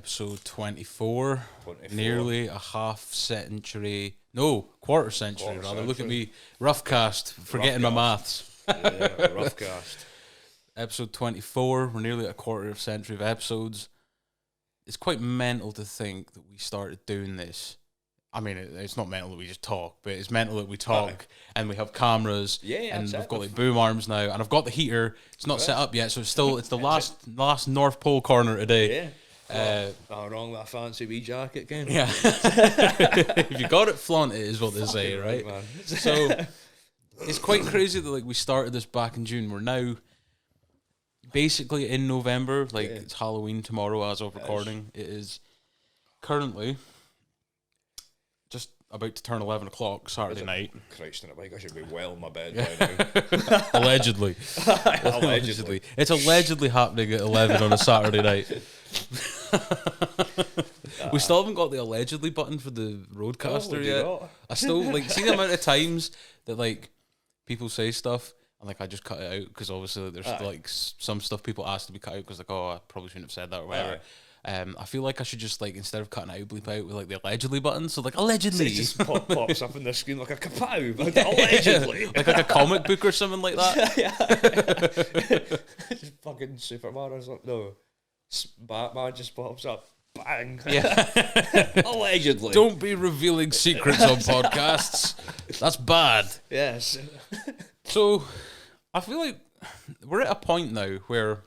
Episode 24. 24. Nearly a quarter century rather. Look at me, rough cast, forgetting my maths. Yeah, rough cast. Episode 24. We're nearly at a quarter of a century of episodes. It's quite mental to think that we started doing this. I mean, it's not mental that we just talk, but it's mental that we talk and we have cameras. Yeah, and we've got like boom arms now, and I've got the heater. It's not set up yet, so it's the last North Pole corner today. Yeah. Wrong that fancy wee jacket game. Yeah. If you got it, flaunt it, is what they say, right? Man. So it's quite crazy that like we started this back in June. We're now basically in November. Like it's Halloween tomorrow as of recording. It is currently just about to turn 11 o'clock Saturday night. Christ in a bike, I should be well in my bed by now. Allegedly. Allegedly. It's allegedly happening at 11 on a Saturday night. We still haven't got the allegedly button for the roadcaster yet. I still like see the amount of times that like people say stuff and like I just cut it out because obviously there's like some stuff people ask to be cut out because like, oh, I probably shouldn't have said that or whatever. I feel like I should just like instead of cutting out, bleep out with like the allegedly button. So like allegedly, it just pops up in the screen like a kapow, but allegedly, like a comic book or something like that. Just fucking Superman or something. No, Batman just pops up. Bang. Yeah. Allegedly. Don't be revealing secrets on podcasts. That's bad. Yes. So I feel like we're at a point now where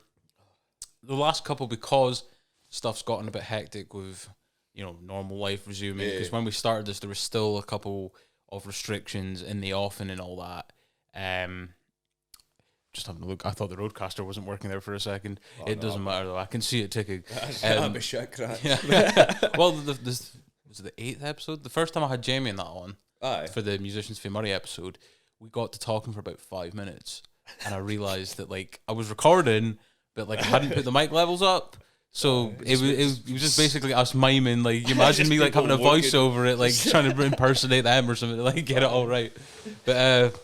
the last couple, because stuff's gotten a bit hectic with, you know, normal life resuming. Because when we started this, there was still a couple of restrictions in the offing and all that. Just having a look. I thought the roadcaster wasn't working there for a second. It doesn't matter though. I can see it ticking. I'm a shit crack. Yeah. Well, this was it the 8th episode. The first time I had Jamie in that on for the Musicians Fae Murray episode, we got to talking for about 5 minutes, and I realised that like I was recording, but like I hadn't put the mic levels up. So it was just basically us miming. Like, you imagine me like having a voice over it, like trying to impersonate them or something to like get it all right. But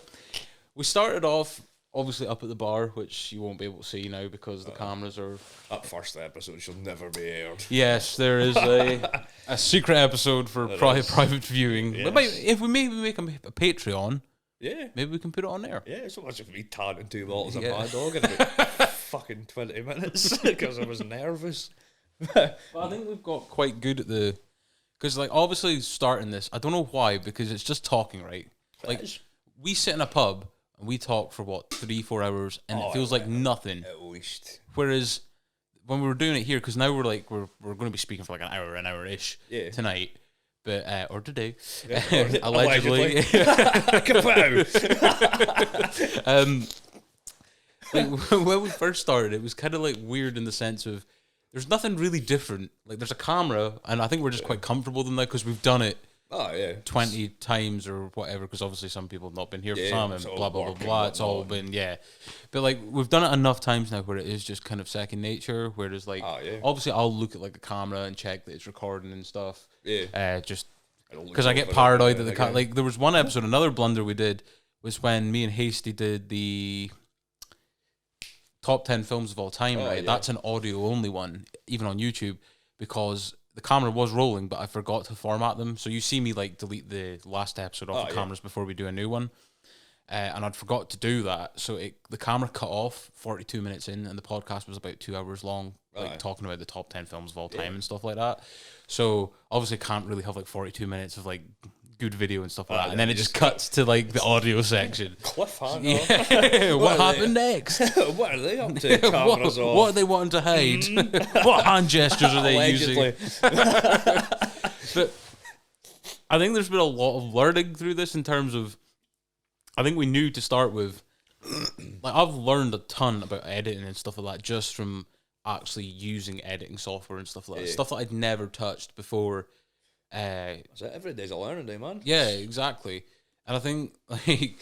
we started off obviously up at the bar, which you won't be able to see now because the cameras are... That first episode shall never be aired. Yes, there is a secret episode for private viewing. Yes. If we maybe make a Patreon, maybe we can put it on there. Yeah, so much of me tanning 2 bottles of Mad Dog in about fucking 20 minutes because I was nervous. But I think we've got quite good at the... Because like obviously starting this, I don't know why, because it's just talking, right? Like we sit in a pub and we talk for what 3-4 hours, and it feels like nothing. At least. Whereas when we were doing it here, because now we're going to be speaking for like an hour-ish tonight, but or today, allegedly. Like when we first started, it was kind of like weird in the sense of there's nothing really different. Like there's a camera, and I think we're just quite comfortable with them now because we've done it. 20 times or whatever, because obviously some people have not been here for some and blah blah blah blah. It's all been but like we've done it enough times now where it is just kind of second nature. Whereas like obviously I'll look at like the camera and check that it's recording and stuff. Just because I get paranoid that the like there was one episode, another blunder we did was when me and Hasty did the top 10 films of all time. That's an audio only one, even on YouTube, because the camera was rolling, but I forgot to format them. So you see me like delete the last episode off the cameras before we do a new one. And I'd forgot to do that. So the camera cut off 42 minutes in, and the podcast was about 2 hours long, like talking about the top 10 films of all time and stuff like that. So obviously can't really have like 42 minutes of like good video and stuff like that. And then it just cuts to like the audio section. Cliffhanger. What happened next? What are they up to? Cameras off. What are they wanting to hide? What hand gestures are they using? But I think there's been a lot of learning through this in terms of, I think we knew to start with, like I've learned a ton about editing and stuff like that just from actually using editing software and stuff like that. Stuff that I'd never touched before. So every day's a learning day, man. Yeah, exactly. And I think like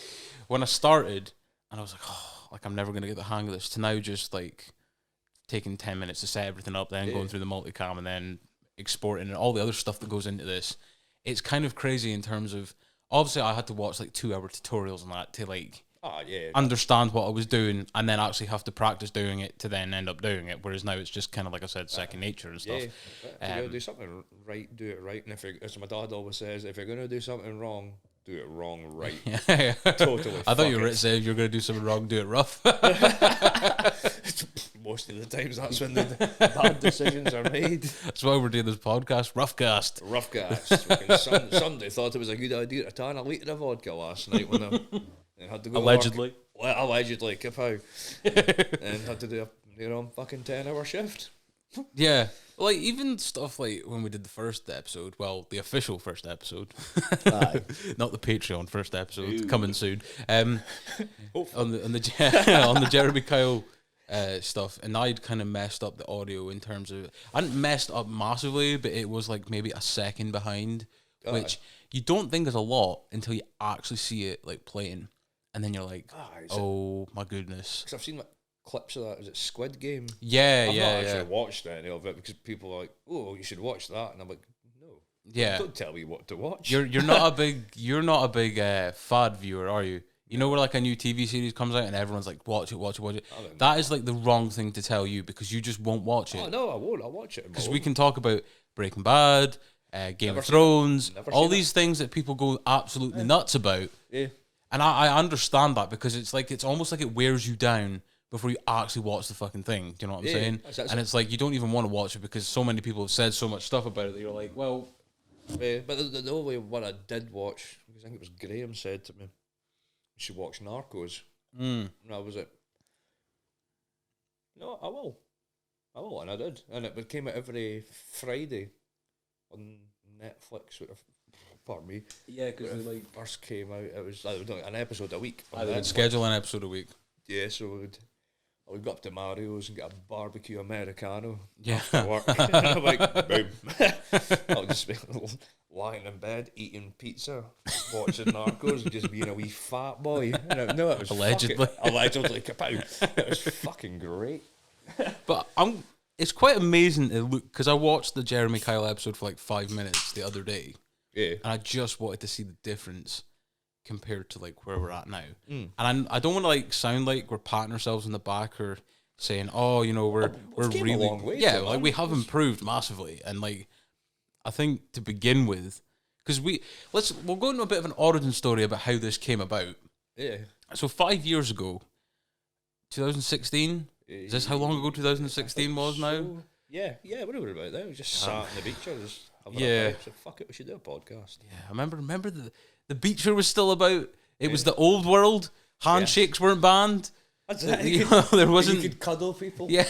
when I started and I was like, oh, like I'm never gonna get the hang of this, to now just like taking 10 minutes to set everything up, then going through the multicam and then exporting and all the other stuff that goes into this. It's kind of crazy in terms of, obviously I had to watch like 2 hour tutorials on that to like understand what I was doing, and then actually have to practice doing it to then end up doing it. Whereas now it's just kind of, like I said, second nature and stuff. Yeah, if you're gonna do something right, do it right. And as my dad always says, if you're gonna do something wrong, do it wrong right. Totally. I thought you were saying if you're gonna do something wrong, do it rough. Most of the times, that's when the bad decisions are made. That's why we're doing this podcast, Roughcast. Sunday thought it was a good idea to tan a litre of vodka last night when they had to go allegedly. Allegedly, kapow. And had to do a fucking 10-hour shift. Yeah. Like, even stuff like when we did the first episode, well, the official first episode, not the Patreon first episode, coming soon, on the Jeremy Kyle stuff, and I'd kind of messed up the audio in terms of, I hadn't messed up massively, but it was like maybe a second behind, which you don't think is a lot until you actually see it like playing, and then you're like, oh my goodness. Because I've seen like clips of that. Is it Squid Game? Yeah, I've yeah, not actually watched any of it because people are like, oh, you should watch that, and I'm like, no, don't tell me what to watch. You're not a big fad viewer, are you? You know where like a new TV series comes out and everyone's like, watch it. That is like the wrong thing to tell you because you just won't watch it. Oh no, I won't. I'll watch it because we can talk about Breaking Bad, Game of Thrones, all these things that people go absolutely nuts about. Yeah, and I understand that because it's like it's almost like it wears you down before you actually watch the fucking thing. Do you know what I'm saying? And it's like you don't even want to watch it because so many people have said so much stuff about it that you're like, well. Yeah, but the only one I did watch, because I think it was Graham said to me, you should watch Narcos. And I was like, no, I will, and I did. And it came out every Friday on Netflix. Pardon me. Yeah, because it first came out, it was an episode a week. I would schedule an episode a week. Yeah, so we'd go up to Mario's and get a barbecue Americano. Yeah. After work. And I'm like, boom. I'll just be lying in bed, eating pizza, watching Narcos, and just being a wee fat boy. No, it was allegedly. Allegedly, kapow. It was fucking great. But it's quite amazing to look, because I watched the Jeremy Kyle episode for like 5 minutes the other day. Yeah. And I just wanted to see the difference compared to like where we're at now. And I don't want to like sound like we're patting ourselves on the back or saying, oh, you know, we're really a long way, like we have improved massively. And like I think to begin with, because we'll go into a bit of an origin story about how this came about. Yeah. So 5 years ago, 2016. Is this how long ago 2016 was now? Yeah, what were we about there? We just sat on the beach or just having a vibe. So fuck it, we should do a podcast. Yeah, I remember the beacher was still about. It was the old world. Handshakes weren't banned. There wasn't. You could cuddle people. Yeah.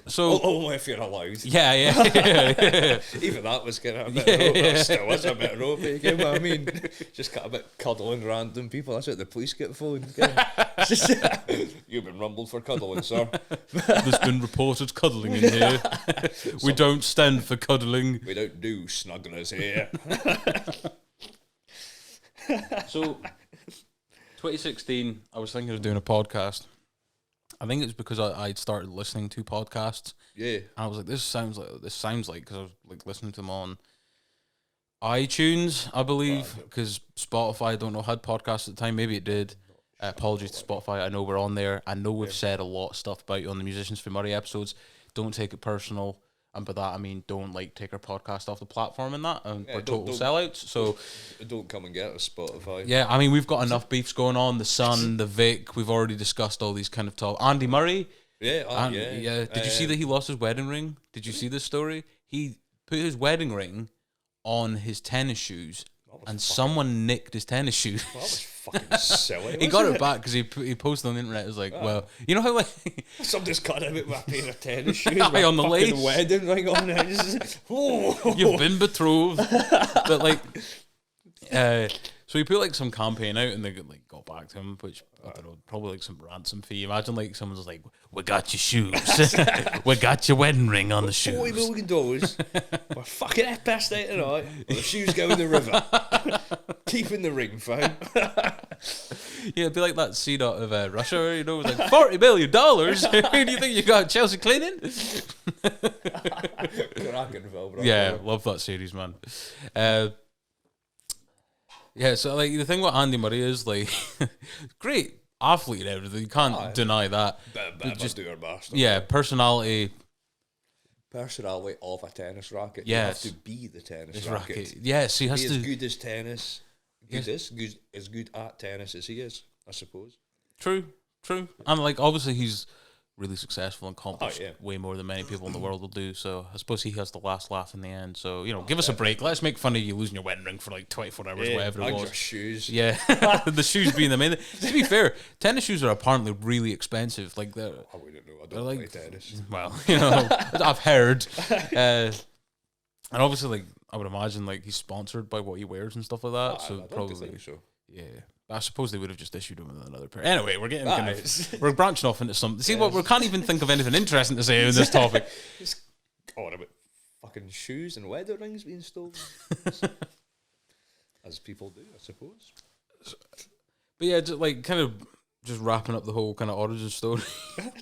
So only if you're allowed. Yeah. Even that was kind of a bit ropey. That still was a bit ropey. You know what I mean? Just kind of a bit cuddling random people. That's what the police get phoned. You've been rumbled for cuddling, sir. There's been reported cuddling in here. We don't stand for cuddling. We don't do snugglers here. So 2016, I was thinking of doing a podcast. I think it's because I'd started listening to podcasts. Yeah. And I was like, this sounds like, because I was like listening to them on iTunes, I believe, because Spotify, I don't know, had podcasts at the time. Maybe it did. Apologies to Spotify. I know we're on there. I know we've said a lot of stuff about you on the Musicians for Murray episodes. Don't take it personal. And by that, I mean, don't like take our podcast off the platform and that. We're total sellouts. So don't come and get us, Spotify. Yeah, I mean, we've got enough beefs going on. The Sun, the Vic. We've already discussed all these kind of talk. Andy Murray. Yeah. Did you see that he lost his wedding ring? Did you see this story? He put his wedding ring on his tennis shoes, and someone nicked his tennis shoes. Well, that was fucking silly. He got it back because he posted on the internet. It was like, well, you know how like somebody's cut out with a pair of tennis shoes on the lace, wedding ring on it. You've been betrothed, but like, so he put like some campaign out, and they like got back to him, which I don't know, probably like some ransom fee. Imagine like someone's like, "We got your shoes, we got your wedding ring on the shoes." $40 million. We're fucking pissed out tonight. Well, the shoes go in the river. Keeping the ring, fam. Yeah, it'd be like that scene out of Russia, you know, it was like $40 million. Who do you think you got? Chelsea cleaning? Cracking film, bro. Yeah, love that series, man. Yeah, so like the thing with Andy Murray is like great athlete and everything. You can't deny that. But just do our best. Yeah, personality of a tennis racket. Yes. You have to be the tennis racket. Yes, he has be to as good as tennis. As good at tennis as he is, I suppose. True. And like obviously he's really successful and accomplished way more than many people in the world will do. So I suppose he has the last laugh in the end. So, give us a break. Let's make fun of you losing your wedding ring for like 24 hours, whatever it was. Your shoes. Yeah, the shoes being the main thing. To be fair, tennis shoes are apparently really expensive. Like I wouldn't know. I don't play tennis. Well, I've heard. And obviously, like I would imagine, like he's sponsored by what he wears and stuff like that. So I probably think so. Yeah. I suppose they would have just issued him with another pair. Anyway, we're getting we're branching off into some. See what we can't even think of anything interesting to say in this topic. What about fucking shoes and wedding rings being stolen? As people do, I suppose. But yeah, just like kind of just wrapping up the whole kind of origin story.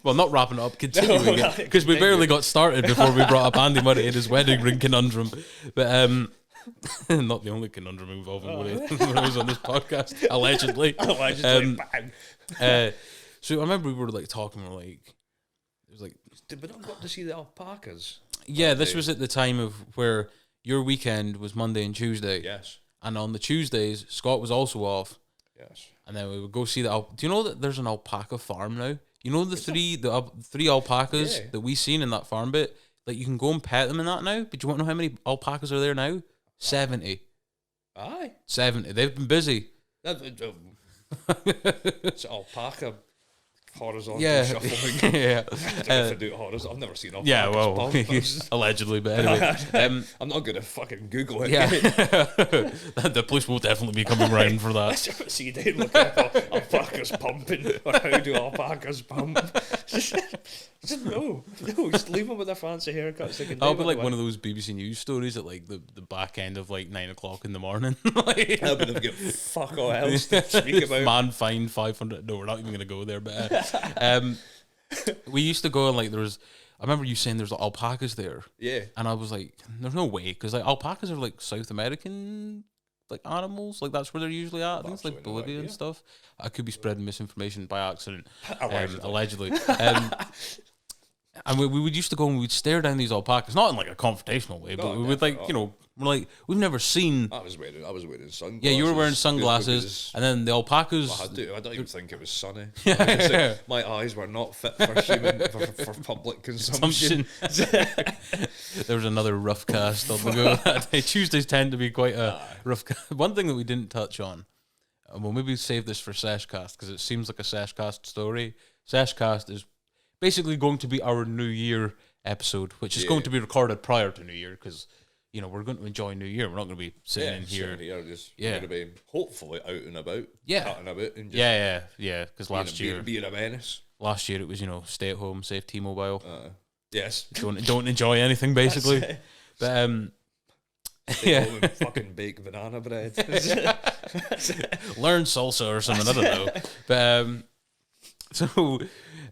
Well, not wrapping it up, continuing it because we barely got started before we brought up Andy Murray and his wedding ring conundrum. But not the only conundrum involving when I was on this podcast, allegedly. Bang. So I remember we were like talking, it was like, did we not got to see the alpacas? Yeah, this was at the time of where your weekend was Monday and Tuesday. Yes. And on the Tuesdays, Scott was also off. Yes. And then we would go see the. Do you know that there's an alpaca farm now? You know the three alpacas that we seen in that farm bit. Like you can go and pet them in that now. But you want to know how many alpacas are there now? 70. Aye. 70. They've been busy. It's alpaca horizontal shuffling. Yeah. I don't know if I do it horizontal. I've never seen alpacas. Yeah, well, allegedly, but anyway. I'm not going to fucking Google it. Yeah. The police will definitely be coming round for that. See, they look up alpacas pumping, or how do alpacas pump? No, just leave them with their fancy haircuts. I'll be like one of those BBC News stories at like the back end of like 9 o'clock in the morning. I'll be get fuck all else to speak about. Man fined 500. No, we're not even going to go there. But we used to go and like there was. I remember you saying there's alpacas there. Yeah, and I was like, there's no way because like alpacas are like South American like animals, like that's where they're usually at. I think it's like Bolivia and stuff. I could be spreading misinformation by accident, allegedly. And we would used to go and we'd stare down these alpacas, not in like a confrontational way, but we would like, we're like, we've never seen. I was wearing sunglasses. Yeah, you were wearing sunglasses, and then the alpacas. I don't even think it was sunny. My eyes were not fit for public consumption. There was another rough cast on the go that day. Tuesdays tend to be quite a rough cast. One thing that we didn't touch on, and we'll maybe save this for Seshcast because it seems like a Seshcast story. Seshcast is basically going to be our New Year episode, which is going to be recorded prior to New Year because, we're going to enjoy New Year. We're not going to be sitting in here. We're going to be hopefully out and about, cutting about. And just because last year... Being a menace. Last year it was, stay at home, save T-Mobile. Yes. Don't enjoy anything, basically. But, stay home and fucking bake banana bread. Learn salsa or something, I don't know. But, so...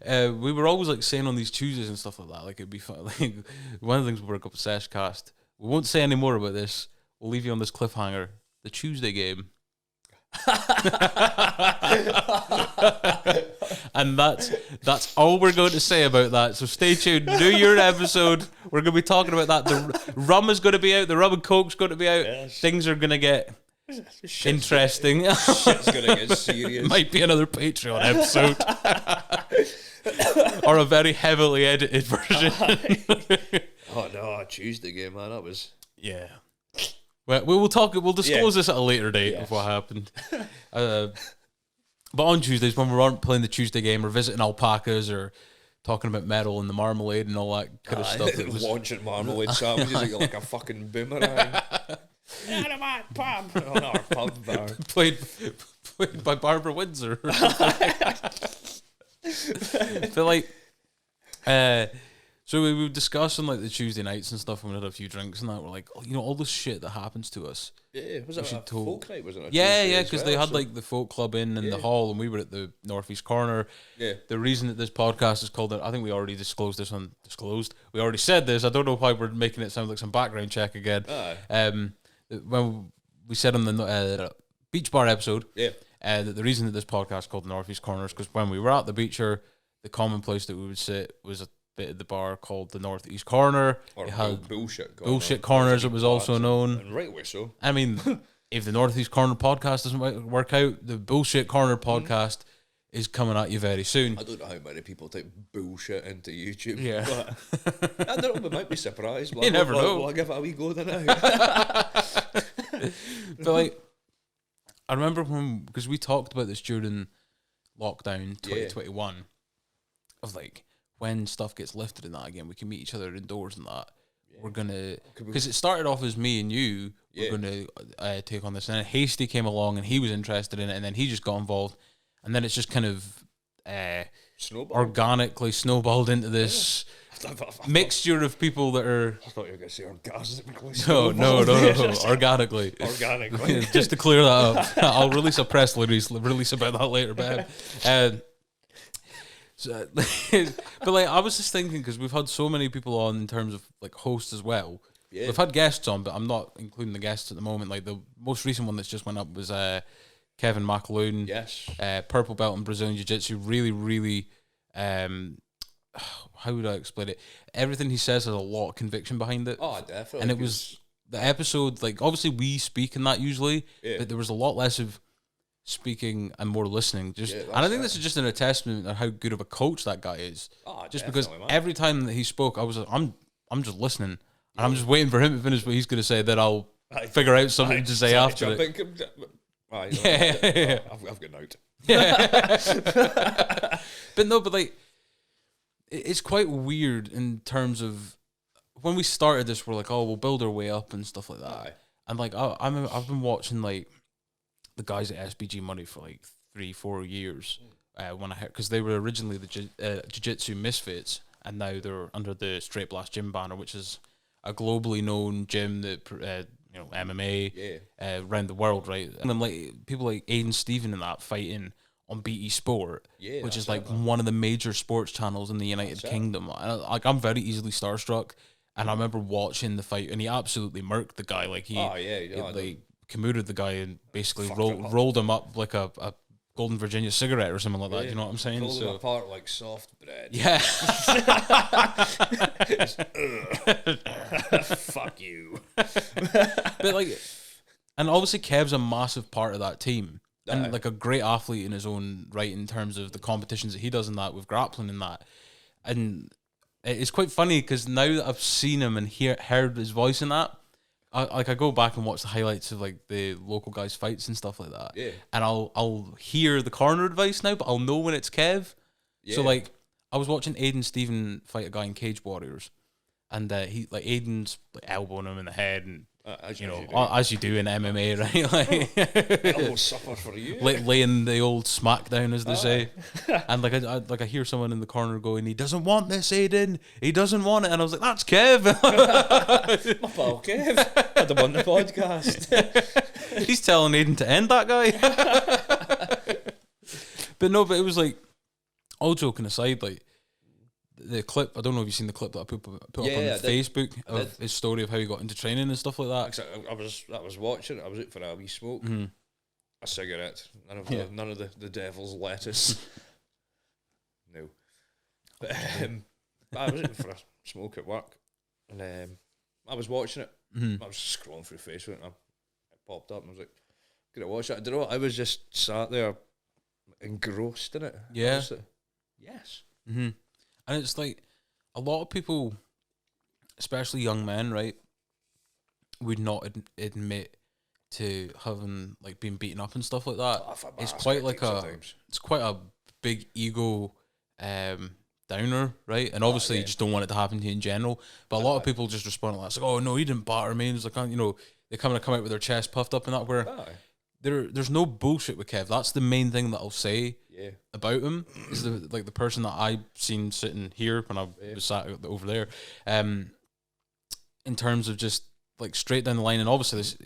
we were always like saying on these Tuesdays and stuff like that, like it'd be fun. Like one of the things we broke up with Seshcast. We won't say any more about this. We'll leave you on this cliffhanger. The Tuesday game. And that's all we're going to say about that. So stay tuned. New Year episode. We're going to be talking about that. The rum is going to be out. The rum and coke's going to be out. Yes. Things are going to get interesting. Shit's going to get serious. Might be another Patreon episode. Or a very heavily edited version. Oh no, Tuesday game, man. That was Well, we'll disclose this at a later date of what happened. But on Tuesdays when we aren't playing the Tuesday game or visiting alpacas or talking about metal and the marmalade and all that kind of stuff, it was launching marmalade sandwiches like a fucking boomerang. On our pub bar. Played by Barbara Windsor. But like, so we were discussing like the Tuesday nights and stuff, and we had a few drinks and that. We're like, all this shit that happens to us. Yeah, was it a folk night? Was it? Yeah, because they had like the folk club in the hall, and we were at the northeast corner. Yeah. The reason that this podcast is called, I think we already We already said this. I don't know why we're making it sound like some background check again. Aye. When we said on the beach bar episode. Yeah. The reason that this podcast is called the Northeast Corner is because when we were at the beacher, the common place that we would sit was a bit of the bar called the Northeast Corner. Or it had bullshit corner, as it was also known. And rightly so. I mean, if the Northeast Corner podcast doesn't work out, the Bullshit Corner podcast is coming at you very soon. I don't know how many people type bullshit into YouTube. Yeah. But I don't know, we might be surprised. You never know. We'll give it a wee go then. But like, I remember because we talked about this during lockdown 2021, of like, when stuff gets lifted and that again, we can meet each other indoors and that. Yeah. We're gonna, because it started off as me and you. We're gonna take on this, and then Hasty came along and he was interested in it, and then he just got involved. And then it's just kind of organically snowballed into this mixture of people that are... I thought you were going to say orgasmically. No. Organically. Organically. Just to clear that up. I'll release a press release about that later, but but like, I was just thinking, because we've had so many people on in terms of like hosts as well. Yeah. We've had guests on, but I'm not including the guests at the moment. Like, the most recent one that's just went up was... Kevin McAloon, yes, purple belt in Brazilian Jiu-Jitsu. Really, really, how would I explain it? Everything he says has a lot of conviction behind it. Oh, definitely. And it was the episode, like, obviously we speak in that usually, but there was a lot less of speaking and more listening. And I think this is just an testament of how good of a coach that guy is. Oh, just because every time that he spoke, I was like, I'm just listening, and I'm just waiting for him to finish what he's going to say. Then I'll figure out something to say after it. I've got note. But like, it's quite weird in terms of when we started this. We're like, oh, we'll build our way up and stuff like that. Aye. And like, I've been watching like the guys at SBG Money for like 3-4 years. When I heard, because they were originally the Jiu-Jitsu Misfits, and now they're under the Straight Blast Gym banner, which is a globally known gym that MMA around the world, right? And then like people like Aiden Stephen and that fighting on BT Sport, which is like one of the major sports channels in the United Kingdom. Like, I'm very easily starstruck, and I remember watching the fight, and he absolutely murked the guy. Like he Kamuted the guy and basically rolled him up like a Golden Virginia cigarette or something like that. You know what I'm saying? Pulled them apart like soft bread. Yeah. Fuck you. But like, and obviously Kev's a massive part of that team, and like a great athlete in his own right in terms of the competitions that he does in that with grappling and that. And it's quite funny because now that I've seen him and heard his voice in that, I go back and watch the highlights of like the local guys' fights and stuff like that. Yeah. And I'll hear the corner advice now, but I'll know when it's Kev. Yeah. So like, I was watching Aiden Stephen fight a guy in Cage Warriors, and he like Aiden's like elbowing him in the head, and as you do in MMA, right? Like, elbow suffer for you. Laying the old smack down, as they say. And like I hear someone in the corner going, "He doesn't want this, Aiden. He doesn't want it." And I was like, "That's Kev." My pal Kev. Had him on the podcast. He's telling Aiden to end that guy. But it was like, all joking aside, like, the clip, I don't know if you've seen the clip that I put up on Facebook of his story of how he got into training and stuff like that. I was watching it. I was out for a wee smoke, a cigarette, none of the devil's lettuce. No, but I was out for a smoke at work, and I was watching it. I was scrolling through Facebook, and it popped up, and I was like, "Gonna watch it." I don't know. I was just sat there, engrossed in it. Yeah. Like, yes. Mm-hmm. And it's like, a lot of people, especially young men, right, would not admit to having like been beaten up and stuff like that. It's quite like it's quite a big ego downer, right? And obviously you just don't want it to happen to you in general. But a lot of people just respond like that. It's like, "Oh no, he didn't batter me." And it's like, they come out with their chest puffed up and that, where there's no bullshit with Kev. That's the main thing that I'll say about him, is the person that I've seen sitting here when I was sat over there, in terms of just like straight down the line. And obviously this,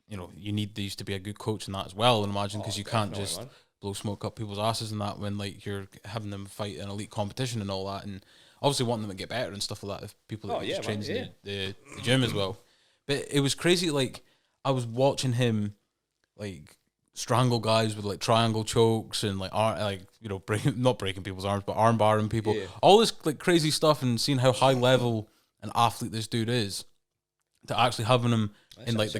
you need these to be a good coach in that as well, and imagine, because you can't just blow smoke up people's asses and that when like you're having them fight an elite competition and all that, and obviously wanting them to get better and stuff like that if people that just trains in the gym as well. But it was crazy, like, I was watching him like strangle guys with like triangle chokes and like not breaking people's arms, but arm barring people. Yeah. All this like crazy stuff, and seeing how high level an athlete this dude is, to actually having him in like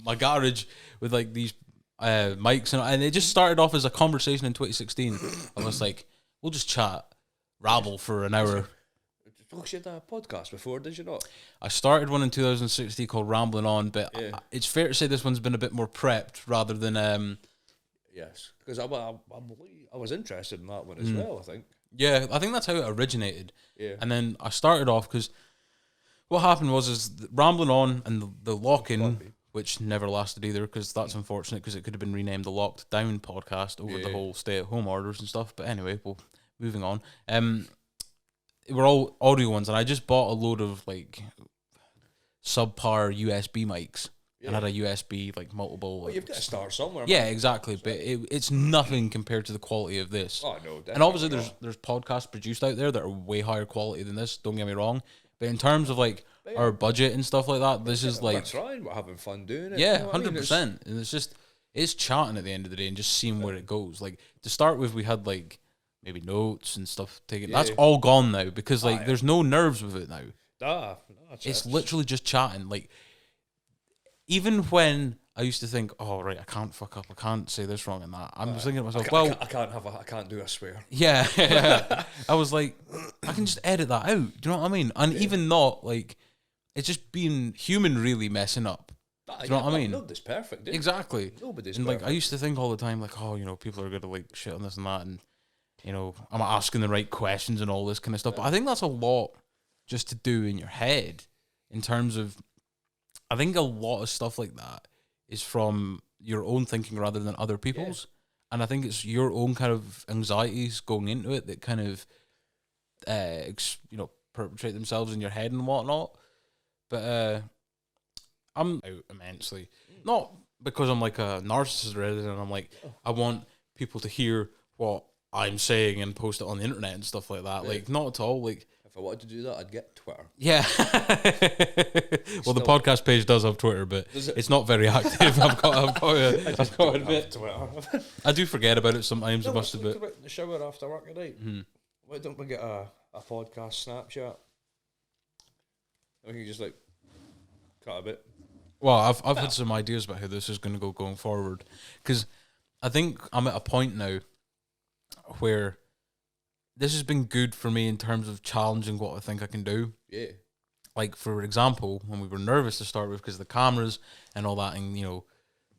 my garage with like these mics, and it just started off as a conversation in 2016. I was like, we'll just chat, rabble for an hour. You had a podcast before, did you not? I started one in 2016 called Rambling On, but it's fair to say this one's been a bit more prepped rather than... Yes, because I was interested in that one as well, I think. Yeah, I think that's how it originated. Yeah. And then I started off, because what happened was Rambling On and the Lock-In, which never lasted either, because that's unfortunate, because it could have been renamed the Locked Down Podcast over the whole stay-at-home orders and stuff. But anyway, moving on. We're all audio ones, and I just bought a load of like subpar USB mics and had a USB like multiple. Well, you've got to start somewhere. Yeah, exactly. But it's nothing compared to the quality of this. Oh no, and obviously there's podcasts produced out there that are way higher quality than this. Don't get me wrong. But in terms of like our budget and stuff like that, this is like we're having fun doing it. Yeah, 100%. And it's chatting at the end of the day and just seeing where it goes. Like to start with, we had like maybe notes and stuff taken. That's all gone now, because like there's no nerves with it now. It's literally just chatting. Like even when I used to think, oh right, I can't fuck up, I can't say this wrong and that, I'm just thinking to myself, I can't do a swear. Yeah. I was like, I can just edit that out. Do you know what I mean? And even not like, it's just being human really messing up. Do you know what I mean? Nobody's perfect. Exactly. Nobody's and perfect. Like I used to think all the time, like, oh, people are gonna like shit on this and that, and I'm asking the right questions and all this kind of stuff. But I think that's a lot just to do in your head in terms of, I think a lot of stuff like that is from your own thinking rather than other people's. Yeah. And I think it's your own kind of anxieties going into it that kind of, perpetrate themselves in your head and whatnot. But I'm out immensely. Not because I'm like a narcissist or anything. I'm like, I want people to hear what I'm saying and post it on the internet and stuff like that. Yeah. Like, not at all. Like, if I wanted to do that, I'd get Twitter. Yeah. Well, the podcast page does have Twitter, but it's not very active. I've got a bit. Twitter. I do forget about it sometimes. I must admit. About the shower after work at night. Mm-hmm. Why don't we get a podcast Snapchat? We can just like cut a bit. Well, I've had some ideas about how this is going to go going forward, because I think I'm at a point now where this has been good for me in terms of challenging what I think I can do. Yeah. Like, for example, when we were nervous to start with because of the cameras and all that, and,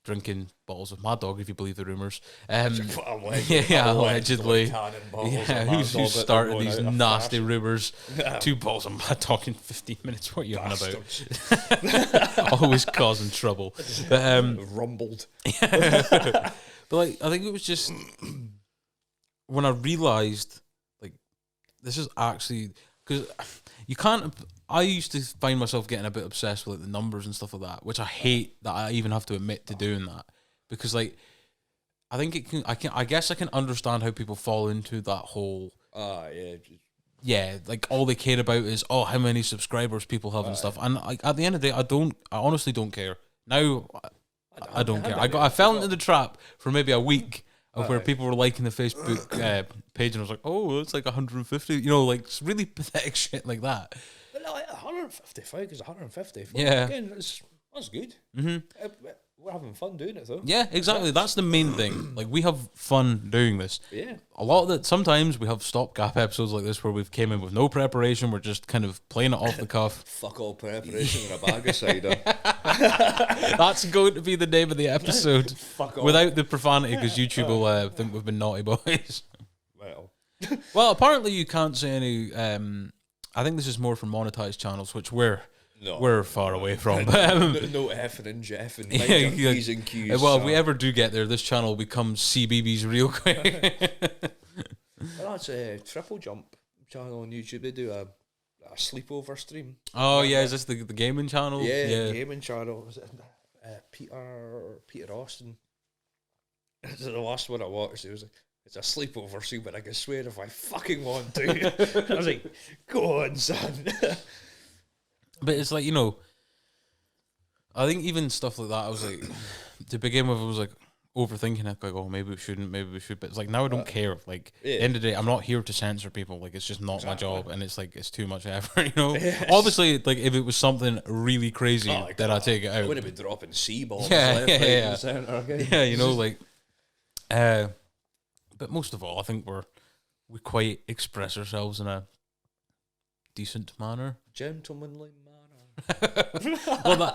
drinking bottles of Mad Dog, if you believe the rumours. Allegedly. Yeah, who started these nasty rumours? 2 bottles of Mad Dog in 15 minutes. What are you on about? Always causing trouble. But, rumbled. But, like, I think it was just when I realised, like, this is actually... Because you can't... I used to find myself getting a bit obsessed with like, the numbers and stuff like that, which I hate that I even have to admit to doing that, because like I think it can. I guess I can understand how people fall into that whole. Yeah, like all they care about is how many subscribers people have and stuff, and like at the end of the day, I honestly don't care. Now I don't care. I fell into the trap for maybe a week of where people were liking the Facebook page, and I was like, oh, it's like 150, like it's really pathetic shit like that. Like 155 is 150. Yeah. Again, that's good. Mm-hmm. We're having fun doing it, though. Yeah, exactly. That's the main thing. Like, we have fun doing this. Yeah. A lot of it, sometimes we have stopgap episodes like this where we've came in with no preparation. We're just kind of playing it off the cuff. Fuck all preparation and a bag of cider. That's going to be the name of the episode. Fuck all. Without the profanity, because YouTube will think we've been naughty boys. Well, apparently you can't say any... I think this is more for monetized channels, which we're far away from. No effing and Jeff and P's and Q's. Well, if we ever do get there, this channel will become CBBS real quick. Well, that's a Triple Jump channel on YouTube. They do a sleepover stream. Oh, yeah, is this the gaming channel? Yeah, gaming channel. Was it Peter Austin? This is the last one I watched. It was it's a sleepover scene, but I can swear if I fucking want to. I was like, go on, son. But it's like, I think even stuff like that, I was like, to begin with, I was like, overthinking it, like, oh, maybe we shouldn't, maybe we should. But it's like, now I don't care. Like, at the end of the day, I'm not here to censor people. Like, it's just not my job, and it's like, it's too much effort, you know? Yes. Obviously, like, if it was something really crazy, then I'd take it out. I wouldn't be dropping C-bombs center, okay? Yeah, you know, like, but most of all, I think we quite express ourselves in a decent manner. Gentlemanly manner. Well,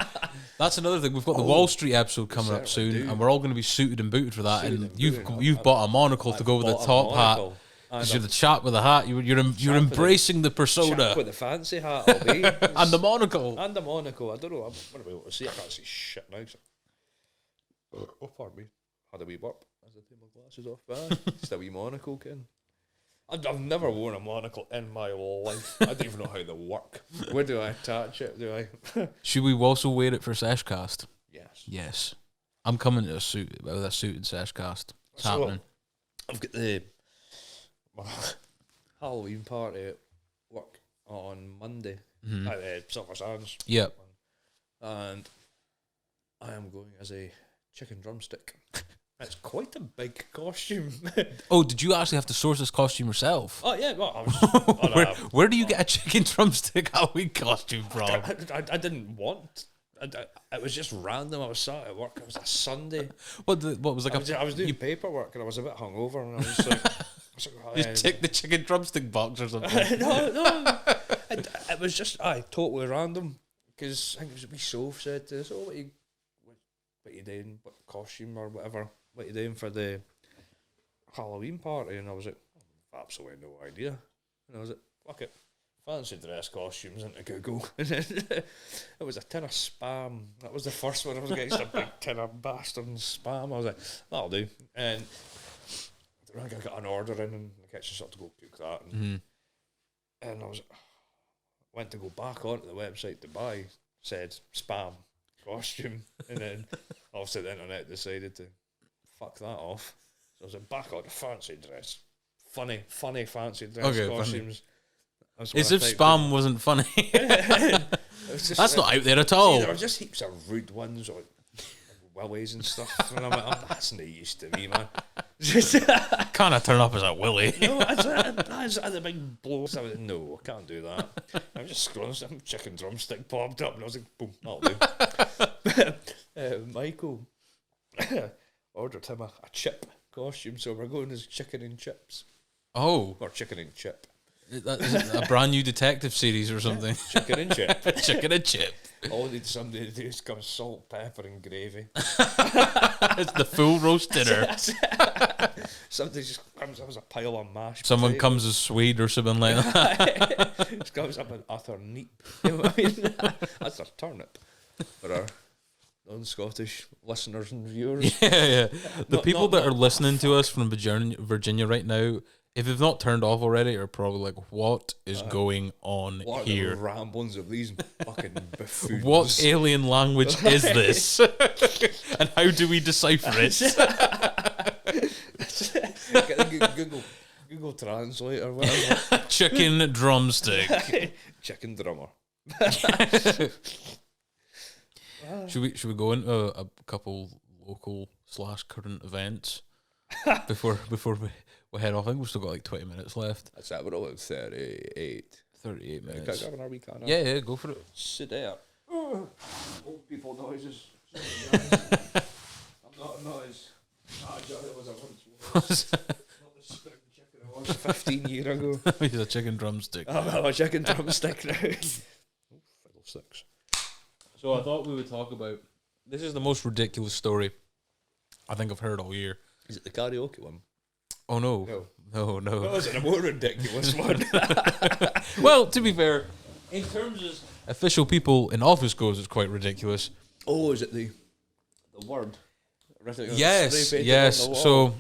that's another thing. We've got the Wall Street episode coming up soon, and we're all going to be suited and booted for that. And you've bought a monocle to go with the top hat. Because you're the chap with the hat. You're embracing the persona. Chap with the fancy hat, I'll be. And the monocle. And the monocle. I don't know. I'm going to be able to see. I can't see shit now. Oh, pardon me. Had a wee burp as I take my glasses off. Just a wee monocle, Ken. I've never worn a monocle in my life. I don't even know how they work. Where do I attach it? Do I? Should we also wear it for Seshcast? Yes. Yes. I'm coming to a suit and Seshcast. It's happening. I've got the Halloween party at work on Monday at Silver Sands. Yep. And I am going as a chicken drumstick. It's quite a big costume. Oh, did you actually have to source this costume yourself? Oh, yeah. Well, I was where do you get a chicken drumstick Halloween costume from? I didn't want. It was just random. I was sat at work. It was a Sunday. What was like? I was doing paperwork and I was a bit hungover and I was like, just check the chicken drumstick box or something. No. It was just totally random because I think it was a wee Soph said to us, "Oh, what you doing? What costume or whatever? What you doing for the Halloween party?" And I was like, absolutely no idea. And I was like, fuck it. Fancy dress costumes into Google. And then it was a tin of Spam. That was the first one I was getting. A big tin of bastard Spam. I was like, that'll do. And I got an order in the kitchen, so I had to go cook that. And I went to go back onto the website to buy, said Spam costume. And then obviously the internet decided to fuck that off. So I was like, back on the fancy dress. Funny fancy dress costumes. As if Spam wasn't funny. That's not out there at all. There were just heaps of rude ones, like willies and stuff. And I'm like, oh, that's no use to me, man. Can't I turn up as a willy? No, I had a big blow. So I was like, no, I can't do that. I was just scrolling, some chicken drumstick popped up, and I was like, boom, that'll do. Michael ordered him a chip costume, so we're going as chicken and chips. Oh. Or chicken and chip. Is it a brand new detective series or something? Chicken and chip. Chicken and chip. All I need somebody to do is come salt, pepper, and gravy. It's the full roast dinner. Somebody just comes up as a pile of mashed Someone potatoes. comes as Swede or something like that. Just comes up an utter neep. You know what I mean? That's a turnip for our non-Scottish listeners and viewers. Yeah. The people that are listening to us from Virginia right now, if they've not turned off already, are probably like, what is going on what here? What are the ramblings of these fucking buffoons? What alien language is this? And how do we decipher it? Google Translate or whatever. Chicken drumstick. Chicken drummer. Should we go into a couple local / current events before we head off? I think we've still got like 20 minutes left. That's it. We're all at 38. 38 minutes. Can I have an RB? Yeah, go for it. Sit there. Old people noises. I'm not as agile as I once was. Not the spring chicken I was 15 years ago. He's a chicken drumstick. I'm a chicken drumstick now. Fiddlesticks. So I thought we would talk about... This is the most ridiculous story I think I've heard all year. Is it the karaoke one? Oh, no. No. That wasn't a more ridiculous one. Well, to be fair, in terms of official people in office goes, it's quite ridiculous. Oh, is it the word? Yes. So,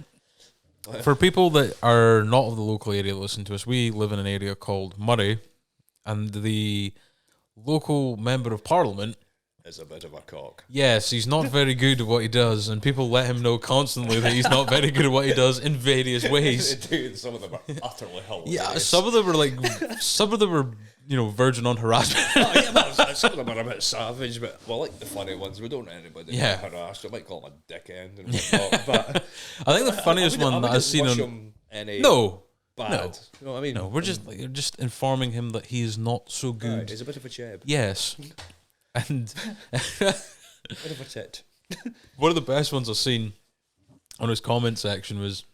for people that are not of the local area that listen to us, we live in an area called Murray, and the local member of parliament is a bit of a cock. Yes, he's not very good at what he does, and people let him know constantly that he's not very good at what he does in various ways. Dude, some of them are utterly hilarious. Yeah, some of them were verging on harassment. Some of them are a bit savage, but like the funny ones. We don't want anybody get harassed. We might call them a dickhead and whatnot. But I think the funniest one that I've seen on bad. No. You know what I mean? No, we're just informing him that he is not so good. He's a bit of a cheb. Yes, and bit of a tit. One of the best ones I've seen on his comment section was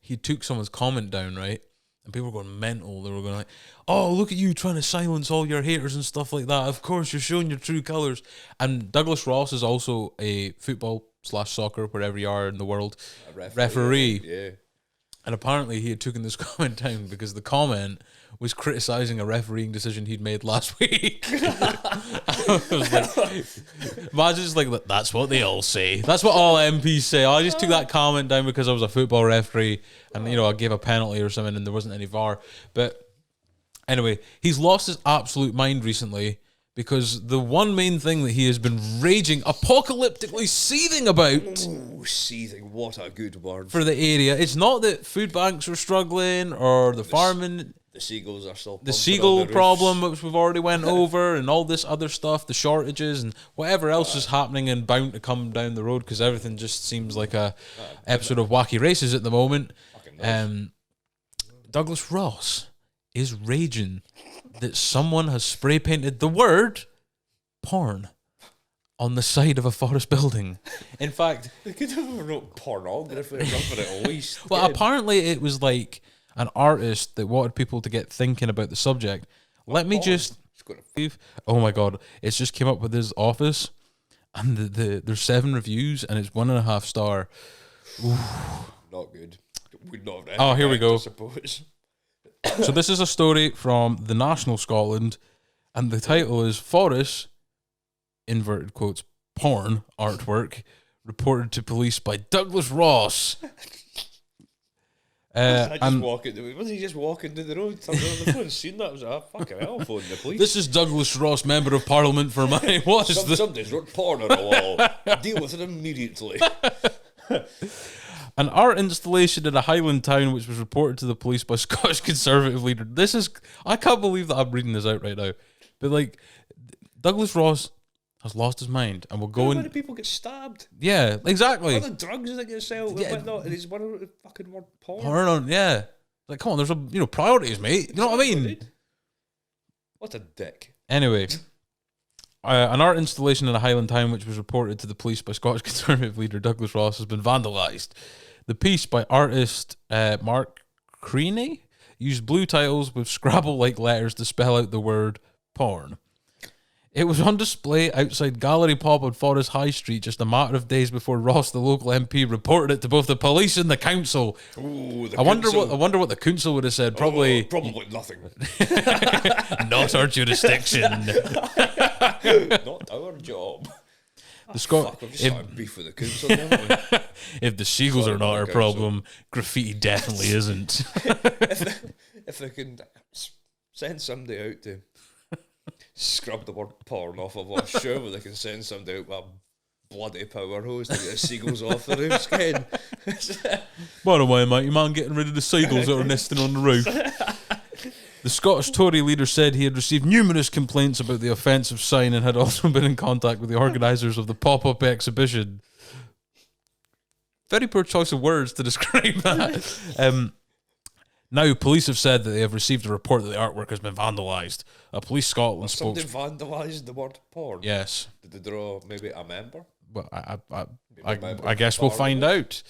he took someone's comment down, right? And people were going mental. They were going like, "Oh, look at you trying to silence all your haters and stuff like that. Of course, you're showing your true colours." And Douglas Ross is also a football/soccer, wherever you are in the world, referee. Yeah. And apparently he had taken this comment down because the comment was criticising a refereeing decision he'd made last week. I was like, imagine it's like, that's what they all say. That's what all MPs say. I just took that comment down because I was a football referee and, I gave a penalty or something and there wasn't any VAR. But anyway, he's lost his absolute mind recently because the one main thing that he has been raging, apocalyptically seething about... Ooh, seething, what a good word. For the area. It's not that food banks are struggling or the farming... The seagulls are still... The seagull problem, which we've already went over, and all this other stuff, the shortages, and whatever else is happening and bound to come down the road, because everything just seems like a episode of Wacky Races at the moment. Douglas Ross is raging that someone has spray painted the word porn on the side of a forest building. In fact... They could have wrote pornography at least. Well, apparently it was like an artist that wanted people to get thinking about the subject. Let me just... Oh my God. It's just came up with his office and there's 7 reviews and it's 1.5 star. Ooh. Not good. Would not have oh, here we go. I suppose. So this is a story from the National Scotland, and the title is Forest, inverted quotes, porn artwork reported to police by Douglas Ross. Was he just walking to the road? I've seen that. I was like, fucking hell, phone the police. This is Douglas Ross, Member of Parliament for money. What is this? Somebody's wrote porn on a wall. Deal with it immediately. An art installation in a Highland town which was reported to the police by Scottish Conservative leader. I can't believe that I'm reading this out right now. But like, Douglas Ross has lost his mind and will go How many people get stabbed? Yeah, exactly. All the drugs that get sold and whatnot, and he's one of the fucking word porn. Porn on, yeah. Like, come on, there's priorities, mate. You know what I mean? What a dick. Anyway. An art installation in a Highland town which was reported to the police by Scottish Conservative leader Douglas Ross has been vandalised. The piece by artist Mark Creaney used blue tiles with Scrabble-like letters to spell out the word porn. It was on display outside Gallery Pop on Forest High Street just a matter of days before Ross, the local MP, reported it to both the police and the council. Ooh, I wonder what the council would have said. Probably nothing. Not our jurisdiction. Not our job. I've just started beef with the council now. If the seagulls are not our problem, graffiti definitely isn't. if they can send somebody out to scrub the word porn off of us, sure, they can send somebody out with a bloody power hose to get the seagulls off the roof's head. By the way, mate, you mind getting rid of the seagulls that are nesting on the roof? The Scottish Tory leader said he had received numerous complaints about the offensive sign and had also been in contact with the organisers of the pop-up exhibition. Very poor choice of words to describe that. Now, police have said that they have received a report that the artwork has been vandalised. A Police Scotland Somebody vandalised the word porn? Yes. Did they draw maybe a member? Well, I guess we'll find out.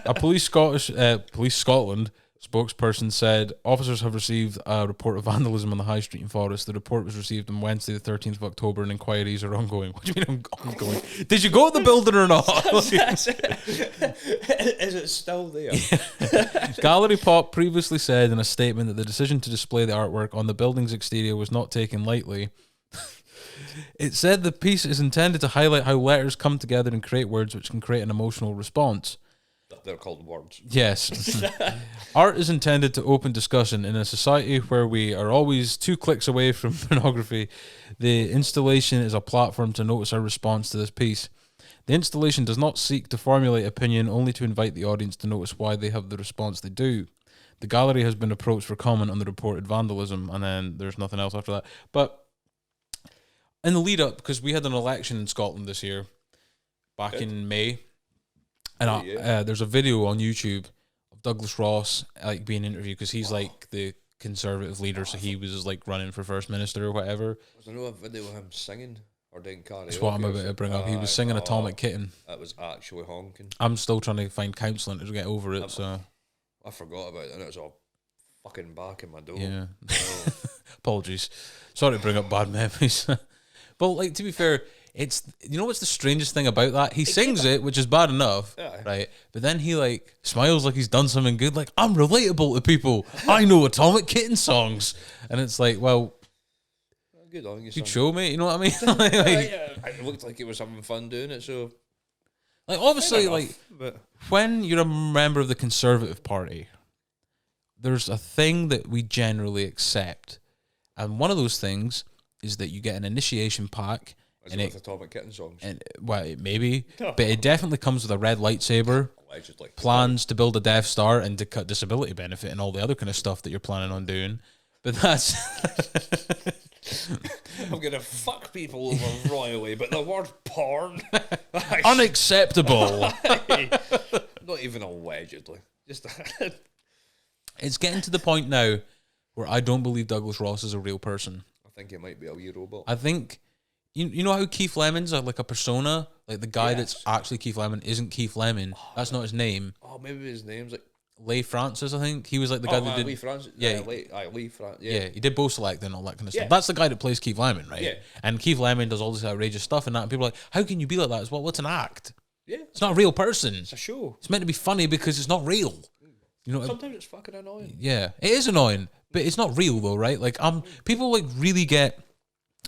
A Police Scotland spokesperson said officers have received a report of vandalism on the High Street in Forest. The report was received on Wednesday the 13th of October and inquiries are ongoing. What do you mean ongoing? Did you go to the building or not? Is it still there? Yeah. Gallery Pop previously said in a statement that the decision to display the artwork on the building's exterior was not taken lightly. It said the piece is intended to highlight how letters come together and create words which can create an emotional response. They're called words. Yes. Art is intended to open discussion. In a society where we are always 2 clicks away from pornography, the installation is a platform to notice our response to this piece. The installation does not seek to formulate opinion, only to invite the audience to notice why they have the response they do. The gallery has been approached for comment on the reported vandalism, and then there's nothing else after that. But in the lead up, because we had an election in Scotland this year, back in May, and there's a video on YouTube of Douglas Ross like being interviewed because he's like the Conservative leader, so he was like running for First Minister or whatever. Was there no video of him singing or doing karaoke? That's what I'm about to bring up. He was singing Atomic Kitten. That was actually honking. I'm still trying to find counselling to get over it, so I forgot about it, and it was all fucking back in my door. Yeah. Apologies. Sorry to bring up bad memories. But like, to be fair, it's, you know what's the strangest thing about that? He sings it, which is bad enough, right? But then he like smiles like he's done something good. Like, I'm relatable to people. I know Atomic Kitten songs, and it's like, well, good on you, good show, mate. You know what I mean? Like, it looked like he was having fun doing it. So, like, obviously, when you're a member of the Conservative Party, there's a thing that we generally accept, and one of those things is that you get an initiation pack. And it, Atomic Kitten songs. And, well, maybe, but it definitely comes with a red lightsaber, allegedly, plans to build a Death Star, and to cut disability benefit and all the other kind of stuff that you're planning on doing. But that's I'm gonna fuck people over royally, but the word porn unacceptable. Not even allegedly. Just it's getting to the point now where I don't believe Douglas Ross is a real person. I think he might be a wee robot. I think you know how Keith Lemon's like a persona, like the guy that's actually Keith Lemon isn't Keith Lemon. That's not his name. Oh, maybe his name's like Leigh Francis, I think. He was like the guy that did Leigh Francis. Leigh Francis. Yeah, he did Bo Select and all that kind of stuff. That's the guy that plays Keith Lemon, right? Yeah. And Keith Lemon does all this outrageous stuff and that, and people are like, how can you be like that? It's what's an act? Yeah. It's not a real person. It's a show. It's meant to be funny because it's not real. You know, sometimes it's fucking annoying. Yeah, it is annoying, but it's not real though, right? Like, people like really get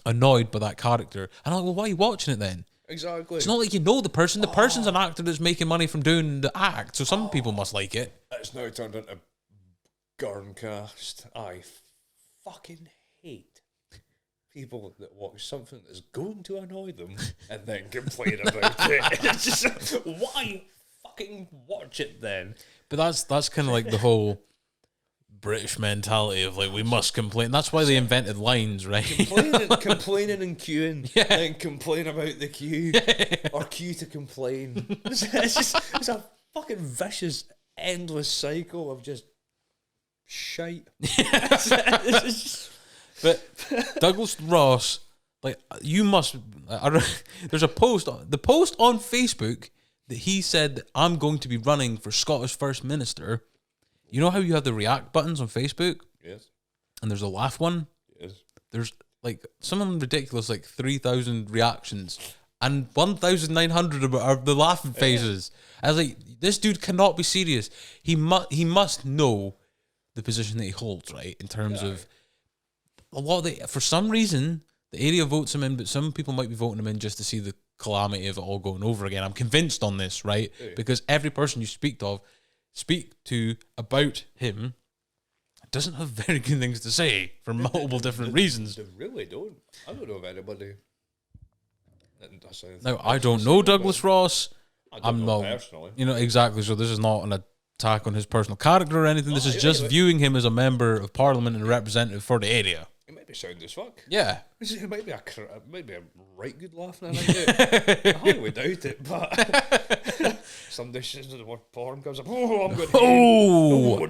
annoyed by that character, and I'm like, well, why are you watching it then? Exactly. It's not like you know the person. The person's an actor that's making money from doing the act, so some people must like it. It's now turned into Garncast. I fucking hate people that watch something that's going to annoy them and then complain about it. It's just, why fucking watch it then? But that's kind of like the whole British mentality of like, we must complain. That's why they invented lines, right? Complaining and queuing, and complain about the queue, or queue to complain. It's a fucking vicious, endless cycle of just shite. But Douglas Ross, like, you must. There's a post. The post on Facebook that he said that I'm going to be running for Scottish First Minister. You know how you have the react buttons on Facebook? Yes. And there's a laugh one? Yes. There's like something ridiculous, like 3,000 reactions, and 1,900 are the laughing faces. I was like, this dude cannot be serious. He must know the position that he holds, right? In terms of a lot of the, for some reason, the area votes him in, but some people might be voting him in just to see the calamity of it all going over again. I'm convinced on this, right? Because every person you speak to about him doesn't have very good things to say for multiple different reasons. They really don't. I don't know of anybody. Now, I don't know Douglas Ross. I'm not personally. You know, exactly. So this is not an attack on his personal character or anything. This is just viewing him as a member of Parliament and a representative for the area. It might be sound as fuck. Yeah. It might be a right good laugh now. I highly doubt it, but somebody says the word porn comes up. Oh, I'm going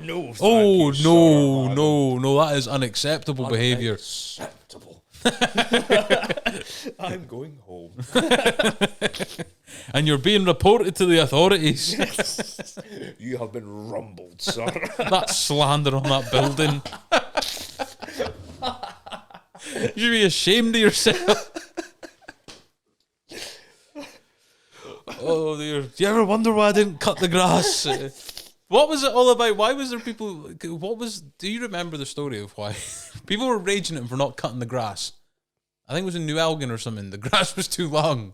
to no, that is unacceptable behaviour. Unacceptable. I'm going home. And you're being reported to the authorities. Yes. You have been rumbled, sir. That slander on that building. You should be ashamed of yourself. Oh dear. Do you ever wonder why I didn't cut the grass? What was it all about? Why was there people... Do you remember the story of why? People were raging at him for not cutting the grass. I think it was in New Elgin or something. The grass was too long.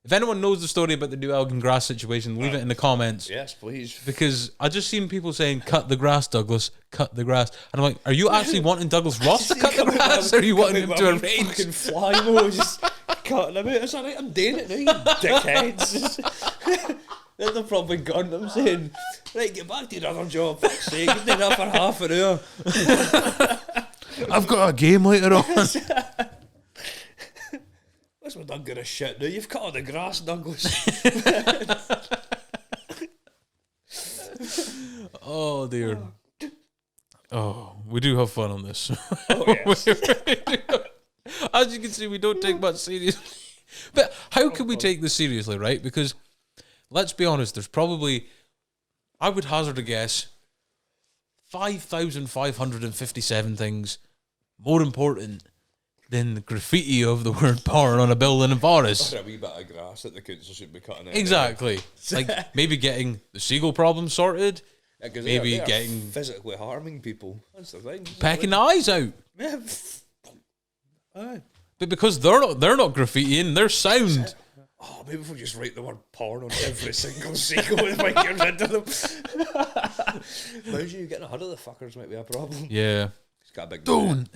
If anyone knows the story about the New Elgin grass situation, leave it in the comments. Yes, please. Because I just seen people saying, cut the grass, Douglas, cut the grass. And I'm like, are you actually wanting Douglas Ross to cut the grass? Or are you wanting him to arrange? Fucking fly mode, just cutting him out. It's alright, I'm doing it now, you dickheads. They're probably gone. I'm saying, Right, get back to your other job. Fuck's sake, you've done that for half an hour. I've got a game later on. What's my dog gonna shit now? You've cut all the grass, Douglas. Oh dear. Oh, we do have fun on this. Oh, yes. As you can see, we don't take much seriously. But how can we take this seriously, right? Because let's be honest, there's probably, I would hazard a guess, 5,557 things more important than the graffiti of the word porn on a building in Paris. Or a wee bit of grass that the council should be cutting out. Exactly. Like maybe getting the seagull problem sorted. Yeah, Maybe they're getting physically harming people. That's the thing. pecking the eyes out. Yeah. Aye. But because they're not graffitiing, they're sound. Oh, maybe if we just write the word porn on every single sequel and might get rid of them. Imagine you getting rid of the fuckers might be a problem. Yeah. He's got a big Don't.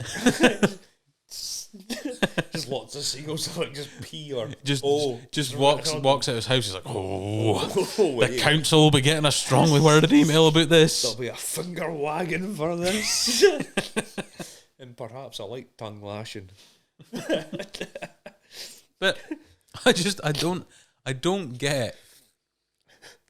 Just lots of seagulls like just pee or Just walks out of his house. He's like, the council will be getting a strongly worded email about this. There'll be a finger wagging for this, and perhaps a light tongue lashing. But I don't get,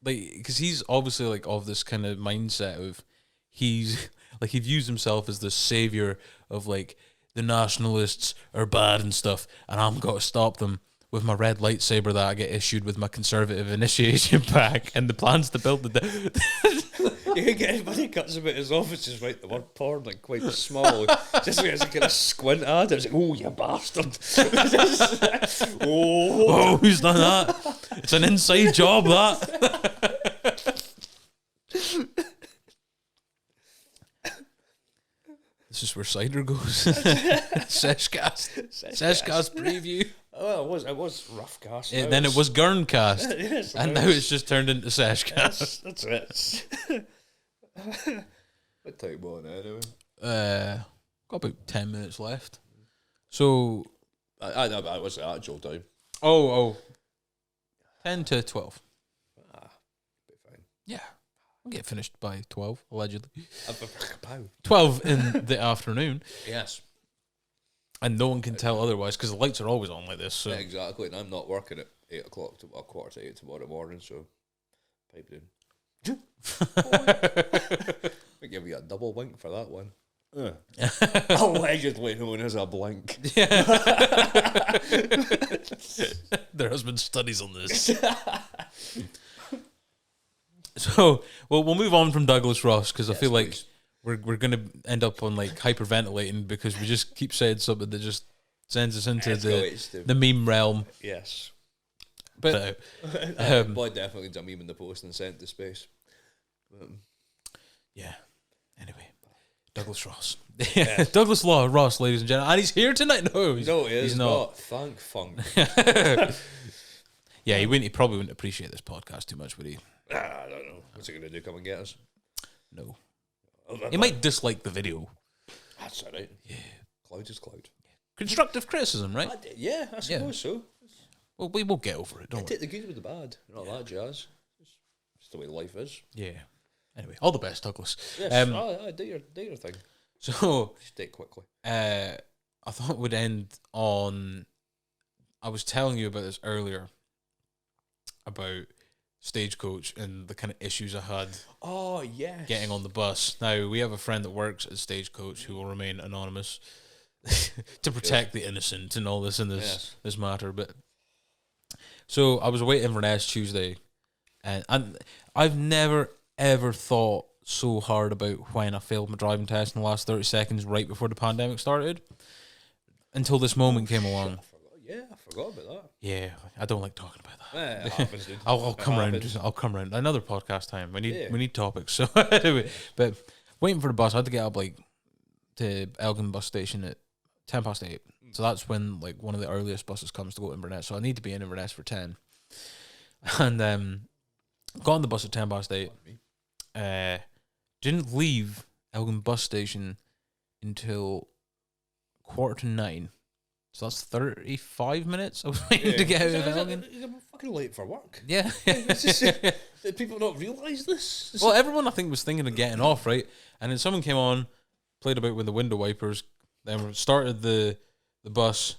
like, because he's obviously like of this kind of mindset of he's like he views himself as the savior of like the nationalists are bad and stuff, and I'm got to stop them with my red lightsaber that I get issued with my conservative initiation pack, and the plans to build the. You get when he cuts about his office, just write the word porn like quite small, just so he has to kind of squint at it. It's like, oh, you bastard! Oh, who's done that? It's an inside job, that. This is where cider goes. Seshcast preview. Oh, it was rough cast. Then it was Gurncast, Yes, and now it's just turned into Seshcast. That's it. What time on anyway? Got about 10 minutes left. So I know, but it was the actual time. 10 to 12. Be fine. Yeah, I'll get finished by 12 allegedly. 12 12 in the afternoon. Yes. And no one can tell otherwise because the lights are always on like this. So. Yeah, exactly, and I'm not working at 8 o'clock to 8:15 tomorrow morning, so pipe in. I'll give you a double wink for that one. Allegedly known as a blink. Their husband studies on this. So, well, we'll move on from Douglas Ross because I feel like we're going to end up on like hyperventilating because we just keep saying something that just sends us into the meme realm. Yes. But boy, definitely a meme in the post and sent to space. Yeah. Anyway, Douglas Ross. Douglas Ross, ladies and gentlemen. And he's here tonight. No, he's not. Thank funk. Yeah, he probably wouldn't appreciate this podcast too much, would he? I don't know. What's he going to do? Come and get us? No. He might dislike the video. That's all right. Yeah. Cloud is cloud. Constructive criticism, right? I suppose so. Well, we will get over it, don't we? Take the good with the bad. Not that jazz. It's the way life is. Yeah. Anyway, all the best, Douglas. Yes. Do your thing. So, Stay quickly. I thought we'd end on. I was telling you about this earlier about Stagecoach and the kind of issues I had. Oh yes. Getting on the bus. Now we have a friend that works at Stagecoach who will remain anonymous to protect the innocent and all this in this matter. But so I was away at Inverness Tuesday, and I've never ever thought so hard about when I failed my driving test in the last 30 seconds right before the pandemic started until this moment came along. I forgot about that. Yeah, I don't like talking about that. It happens, dude. I'll come around. I'll come around. Another podcast time. We need topics. So anyway, but waiting for the bus, I had to get up like to Elgin bus station at 8:10. So that's when like one of the earliest buses comes to go to Inverness. So I need to be in Inverness for 10. And got on the bus at 8:10. Didn't leave Elgin bus station until 9:15. So that's 35 minutes I was waiting to get out of Elgin. I'm fucking late for work. Yeah. It's Did people not realise this? Well, everyone I think was thinking of getting off, right? And then someone came on, played about with the window wipers, then started the bus,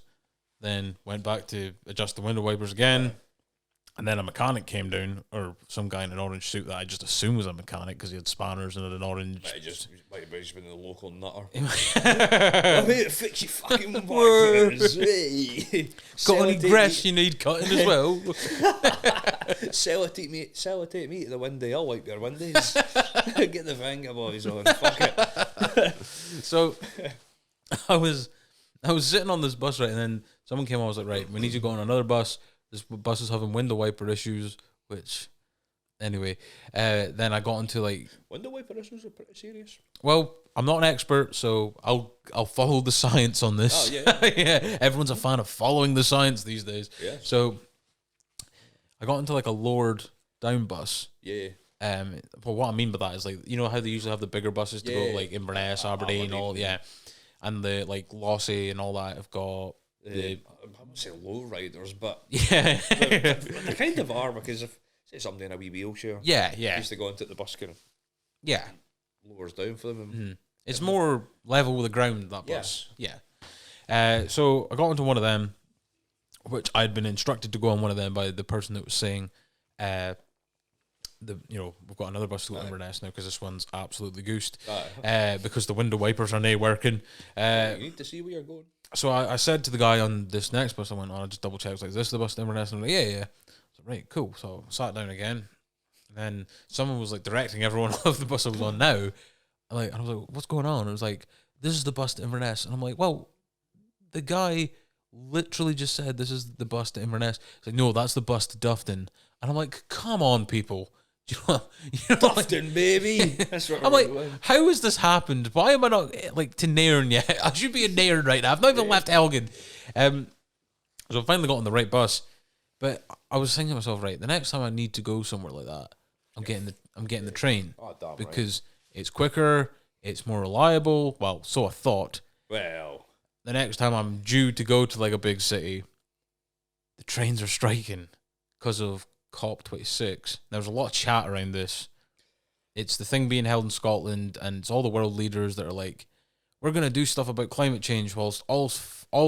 then went back to adjust the window wipers again. And then a mechanic came down, or some guy in an orange suit that I just assumed was a mechanic because he had spanners and an orange. Might have just been the local nutter. I'm here to fix your fucking wipers. Hey. Got any grass you need cutting as well? Sellotape me to the window. I'll wipe your windows. Get the finger boys on. Fuck it. So I was sitting on this bus, right, and then someone came on. I was like, right, we need you to go on another bus. This bus is having window wiper issues, which, anyway, then I got into like... Window wiper issues are pretty serious. Well, I'm not an expert, so I'll follow the science on this. Oh, yeah. Yeah, everyone's a fan of following the science these days. Yeah. So I got into like a lowered down bus. Yeah. But what I mean by that is like, you know how they usually have the bigger buses to go like Inverness, Aberdeen, all, yeah. And the like Lossy and all that have got... I wouldn't say low riders, but yeah, they kind of are, because if say somebody in a wee wheelchair, used to go into the bus kind of lowers down for them. And it's more level with the ground, that bus. Yeah. So I got into one of them, which I'd been instructed to go on one of them by the person that was saying, we've got another bus to go to Inverness now because this one's absolutely goosed. Because the window wipers are not working. You need to see where you're going. So I said to the guy on this next bus I went on, I just double checked, I was like, is this the bus to Inverness? And I'm like, yeah. So right, cool. So I sat down again, and then someone was like directing everyone off the bus I was on now. And I was like, what's going on? And it was like, this is the bus to Inverness. And I'm like, well, the guy literally just said this is the bus to Inverness. He's like, no, that's the bus to Dufton. And I'm like, come on, people. Dufton, baby. That's what I'm like, how has this happened? Why am I not like to Nairn yet? I should be in Nairn right now. I've not even left Elgin. So I finally got on the right bus, but I was thinking to myself, right, the next time I need to go somewhere like that, I'm getting the train because it's quicker, it's more reliable. Well, so I thought. Well, the next time I'm due to go to like a big city, the trains are striking because of COP26. There was a lot of chat around this. It's the thing being held in Scotland, and it's all the world leaders that are like, we're going to do stuff about climate change whilst all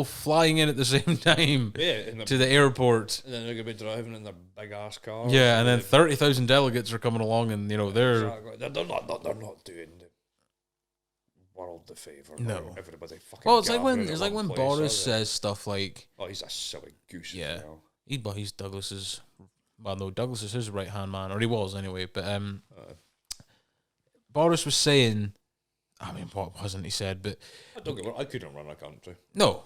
flying in at the same time to the airport. And then they're going to be driving in their big ass cars. Yeah, and then 30,000 delegates are coming along, and they're not doing the world the favour. No, everybody fucking. Well, it's like when Boris says stuff like, "Oh, he's a silly goose." Yeah, he's Douglas's. Well, no, Douglas is his right hand man, or he was anyway. But Boris was saying, I mean, what wasn't he said? But I couldn't run a country. No,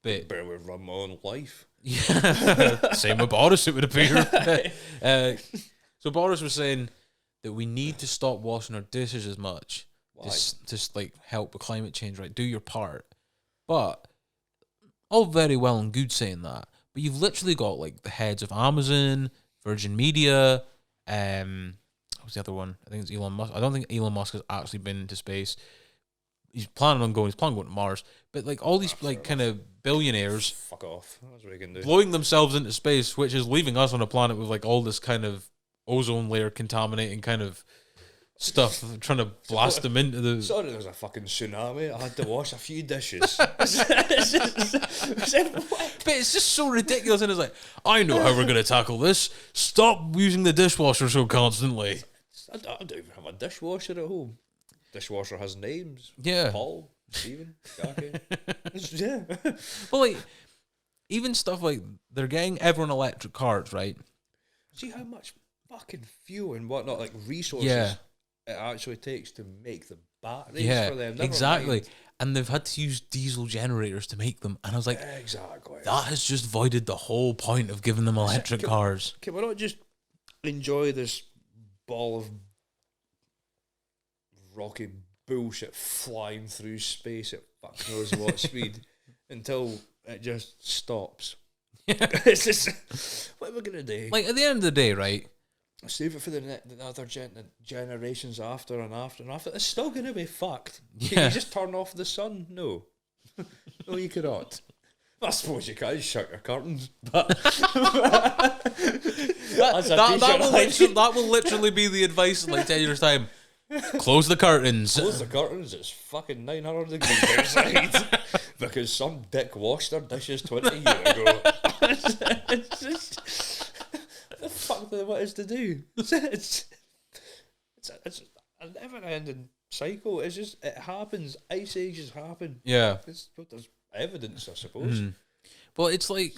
but barely run my own life. Yeah, same with Boris, it would appear. So Boris was saying that we need to stop washing our dishes as much. Just like help with climate change, right? Do your part. But all very well and good saying that. But you've literally got like the heads of Amazon, Virgin Media, what was the other one? I think it's Elon Musk. I don't think Elon Musk has actually been into space. He's planning on going to Mars. But like all these like kind of billionaires fuck off. That's what he can do. Blowing themselves into space, which is leaving us on a planet with like all this kind of ozone layer contaminating kind of stuff, trying to blast them into the... Sorry, there's a fucking tsunami. I had to wash a few dishes. But it's just so ridiculous, and it's like, I know how we're going to tackle this. Stop using the dishwasher so constantly. I don't even have a dishwasher at home. Dishwasher has names. Yeah. Paul, Stephen, Jackie. Yeah. Well, like, even stuff like, they're getting everyone electric cars, right? See how much fucking fuel and whatnot, like resources it actually takes to make the batteries for them. Never exactly. Mind. And they've had to use diesel generators to make them. And I was like, exactly. That has just voided the whole point of giving them electric cars. Can we not just enjoy this ball of rocky bullshit flying through space at fuck knows what speed until it just stops? It's just, what are we going to do? Like, at the end of the day, right? Save it for the other generations after and after and after. It's still going to be fucked. Yeah. Can you just turn off the sun? No. No, you cannot. I suppose you can shut your curtains, but that will literally be the advice in like 10 years' time. Close the curtains. Close the curtains. It's fucking 900 degrees outside because some dick washed their dishes 20 years ago. It's just, what the fuck do they want us to do? It's a never-ending cycle. It's just, it happens. Ice ages happen. Yeah. There's evidence, I suppose. Well, it's like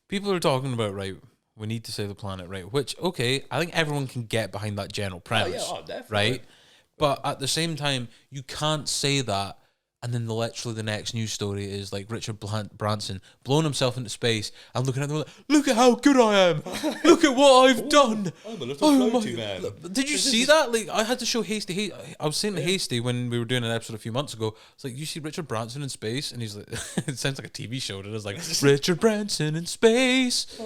people are talking about, right, we need to save the planet, right? Which, okay, I think everyone can get behind that general premise, definitely. right? But at the same time, you can't say that and then literally the next news story is like Richard Branson blowing himself into space and looking at them like, look at how good I am, look at what I've done. I'm a little floaty man. Did you see that? Like, I had to show Hasty. I was saying to Hasty when we were doing an episode a few months ago, it's like, you see Richard Branson in space, and he's like, it sounds like a TV show. And it's like Richard Branson in space,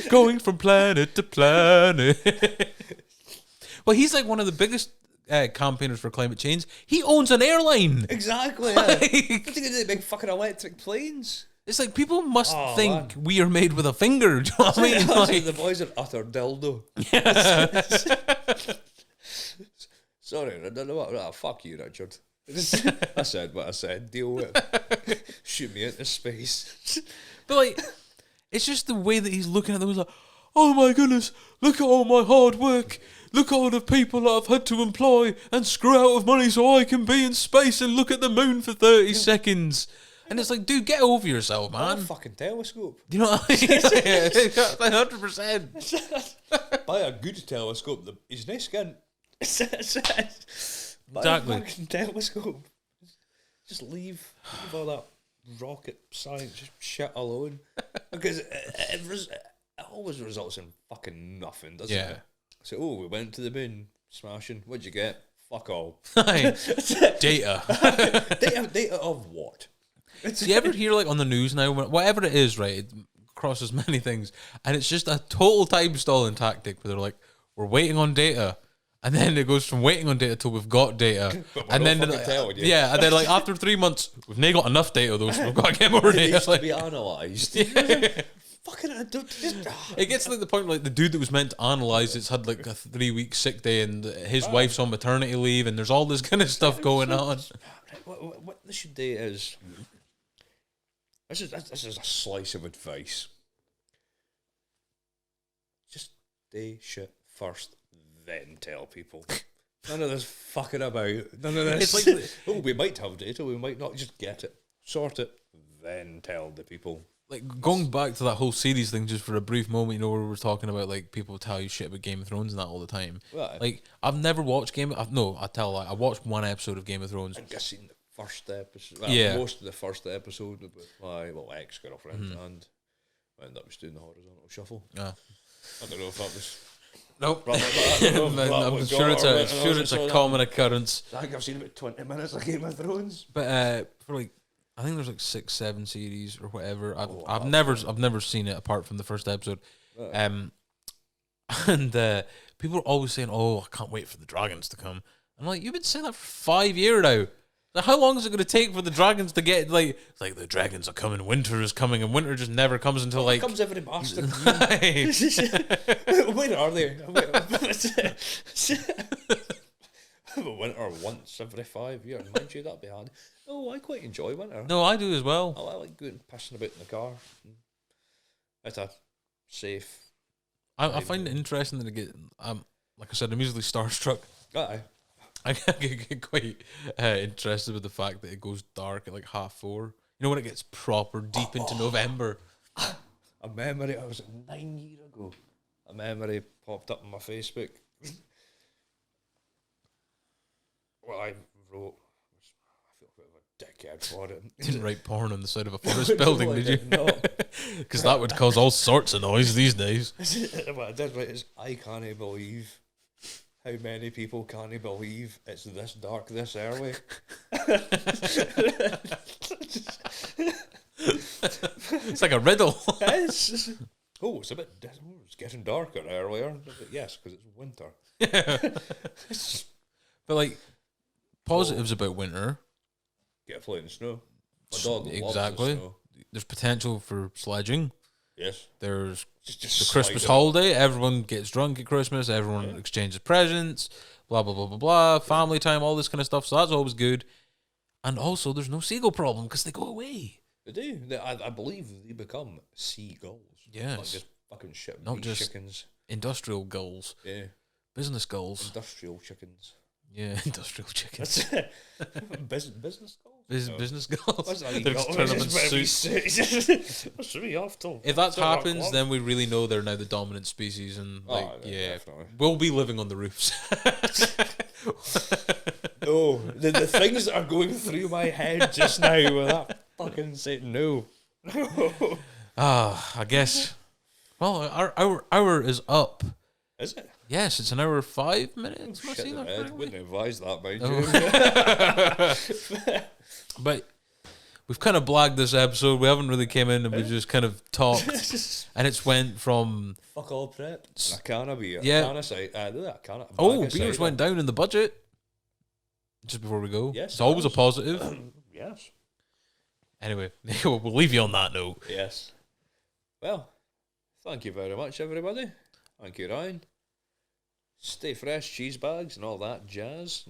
going from planet to planet. Well, he's like one of the biggest campaigners for climate change. He owns an airline. Exactly. Yeah. What are you going to do? Make fucking electric planes? It's like people must think we are made with a finger. Do you know what I mean? Like, the boys are utter dildo. Yeah. Sorry, I don't know what. Oh, fuck you, Richard. I said what I said. Deal with it. Shoot me into space. But like, it's just the way that he's looking at them. He's like, oh my goodness, look at all my hard work. Look at all the people that I've had to employ and screw out of money so I can be in space and look at the moon for 30 seconds. And it's like, dude, get over yourself, man. Buy a fucking telescope. Do you know what I mean? 100%. Buy a good telescope. He's nice skin. Buy Exactly. a fucking telescope. Just leave all that rocket science shit alone. Because it always results in fucking nothing, doesn't it? So, we went to the moon, smashing. What'd you get? Fuck all. Data. Data of what? Do you ever hear, like, on the news now, whatever it is, right, it crosses many things, and it's just a total time stalling tactic where they're like, we're waiting on data, and then it goes from waiting on data till we've got data, and then and then like after 3 months, we've now got enough data though, so we've got to get more data. It needs to be analysed. Fucking, it gets like the point like the dude that was meant to analyse it's had like a 3-week sick day and his wife's on maternity leave and there's all this kind of stuff going on. What they should do is this is a slice of advice. Just do shit first, then tell people. None of this fucking about. None of this. It's like, we might have data, we might not. Just get it, sort it, then tell the people. Like, going back to that whole series thing just for a brief moment, you know, where we were talking about, like, people tell you shit about Game of Thrones and that all the time. Right. Like, I've never watched I watched one episode of Game of Thrones. I think I've seen the first episode. Most of the first episode with my ex-girlfriend, and I ended up just doing the horizontal shuffle. I don't know if that was... Nope. I'm sure it's a common occurrence. I think I've seen about 20 minutes of Game of Thrones. But for like, I think there's like 6-7 series or whatever. I've never seen it apart from the first episode. And people are always saying, "Oh, I can't wait for the dragons to come." I'm like, you've been saying that for 5 years now. So how long is it going to take for the dragons to get like the dragons are coming, winter is coming, and winter just never comes until like... It comes every bastard. Where are they? Winter once every 5 years. Mind you, that'd be hard. Oh, I quite enjoy winter. No, I do as well. I like going pissing about in the car. It's a safe... I find it interesting that I get... like I said, I'm usually starstruck. Aye. I get quite interested with the fact that it goes dark at like 4:30. You know, when it gets proper deep into November. A memory, I was 9 years ago. A memory popped up on my Facebook. Well, I wrote, I feel a bit of a dickhead for it. Didn't write porn on the side of a forest building, did you? No. Because that would cause all sorts of noise these days. What I did write is, I can't believe how many people can't believe it's this dark this early. It's like a riddle. It's getting darker earlier. Yes, because it's winter. But like, positives about winter. Get a flake in snow. My dog exactly. loves the snow. There's potential for sledging. Yes. There's just the Christmas holiday. Everyone gets drunk at Christmas. Everyone exchanges presents. Blah, blah, blah, blah, blah. Family time, all this kind of stuff. So that's always good. And also, there's no seagull problem because they go away. They do. I believe they become seagulls. Yes. Not just fucking shit. Not just chickens. Industrial gulls. Yeah. Business gulls. Industrial chickens. Yeah, industrial chickens. Business gulls? Business gulls. What's that? They're just turn them in suits. That's really off till. If that happens, then we really know they're now the dominant species, and definitely. we'll be living on the roofs. No, the things that are going through my head just now with that fucking saying no. I guess. Well, our hour is up. Is it? Yes, it's an hour 5 minutes. Oh, shit, wouldn't advise that, mind you. But we've kind of blagged this episode. We haven't really came in and we've just kind of talked. And it's went from... Fuck all prep. A can of beer. Yeah. A can of cider. Beers went down in the budget. Just before we go. Yes. It's always a positive. Yes. Anyway, we'll leave you on that note. Yes. Well, thank you very much, everybody. Thank you, Ryan. Stay fresh, cheese bags, and all that jazz.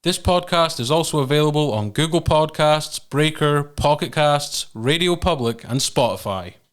This podcast is also available on Google Podcasts, Breaker, Pocket Casts, Radio Public, and Spotify.